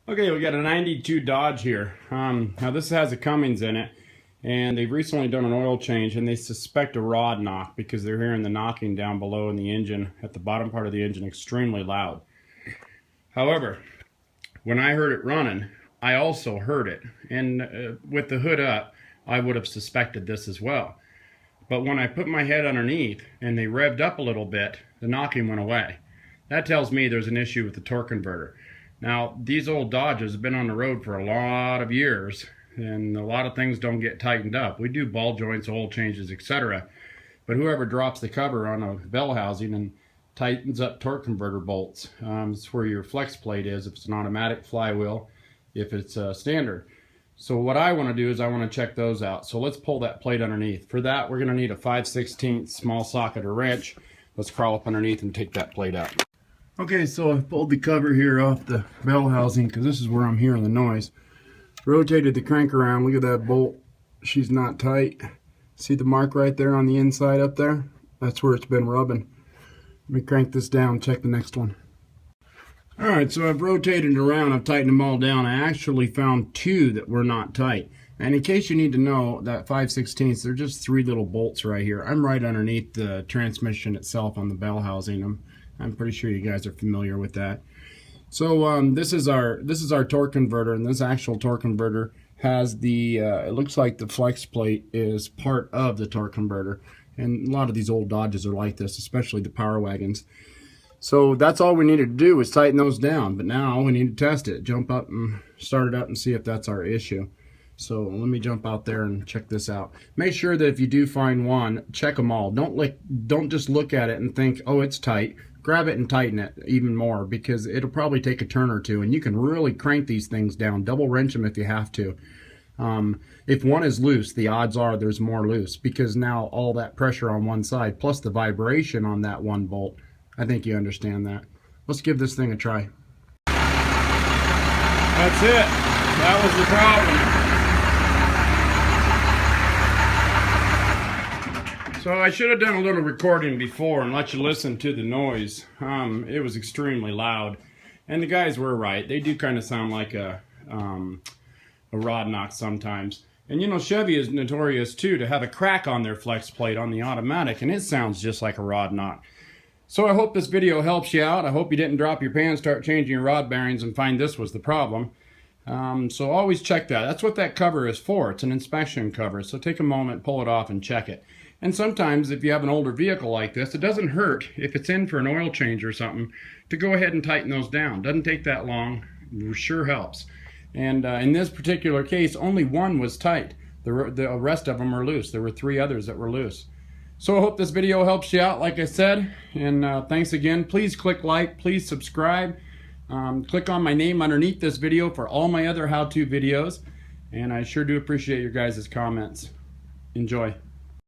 Okay, we got a 92 Dodge here. Now this has a Cummins in it, and they've recently done an oil change, and they suspect a rod knock because they're hearing the knocking down below in the engine, at the bottom part of the engine, extremely loud. However, when I heard it running, I also heard it, and with the hood up, I would have suspected this as well. But when I put my head underneath and they revved up a little bit, the knocking went away. That tells me there's an issue with the torque converter. Now, these old Dodges have been on the road for a lot of years, and a lot of things don't get tightened up. We do ball joints, oil changes, etc. But whoever drops the cover on a bell housing and tightens up torque converter bolts, it's where your flex plate is, if it's an automatic flywheel, if it's standard. So what I want to do is I want to check those out. So let's pull that plate underneath. For that, we're going to need a 5/16 small socket or wrench. Let's crawl up underneath and take that plate out. Okay, so I've pulled the cover here off the bell housing because this is where I'm hearing the noise. Rotated the crank around. Look at that bolt. She's not tight. See the mark right there on the inside up there? That's where it's been rubbing. Let me crank this down, check the next one. Alright, so I've rotated it around, I've tightened them all down. I actually found two that were not tight. And in case you need to know, that 5/16, they're just three little bolts right here. I'm right underneath the transmission itself on the bell housing. I'm pretty sure you guys are familiar with that. So this is our torque converter, and this actual torque converter has the it looks like the flex plate is part of the torque converter, and a lot of these old Dodges are like this, especially the power wagons. So that's all we needed to do was tighten those down, but now we need to test it, jump up and start it up and see if that's our issue. So let me jump out there and check this out. Make sure that if you do find one, check them all. Don't just look at it and think, oh, it's tight. Grab it and tighten it even more, because it'll probably take a turn or two, and you can really crank these things down. Double wrench them if you have to. If one is loose, the odds are there's more loose, because now all that pressure on one side plus the vibration on that one bolt, I think you understand that. Let's give this thing a try. That's it. That was the problem. So I should have done a little recording before and let you listen to the noise. It was extremely loud, and the guys were right. They do kind of sound like a rod knock sometimes. And you know, Chevy is notorious too to have a crack on their flex plate on the automatic, and it sounds just like a rod knock. So I hope this video helps you out. I hope you didn't drop your pan, start changing your rod bearings, and find this was the problem. So always check that. That's what that cover is for. It's an inspection cover. So take a moment, pull it off, and check it. And sometimes if you have an older vehicle like this, it doesn't hurt if it's in for an oil change or something to go ahead and tighten those down. Doesn't take that long. It sure helps. And in this particular case, only one was tight. The rest of them are loose. There were three others that were loose. So I hope this video helps you out, like I said. And thanks again. Please click like. Please subscribe. Click on my name underneath this video for all my other how-to videos. And I sure do appreciate your guys' comments. Enjoy.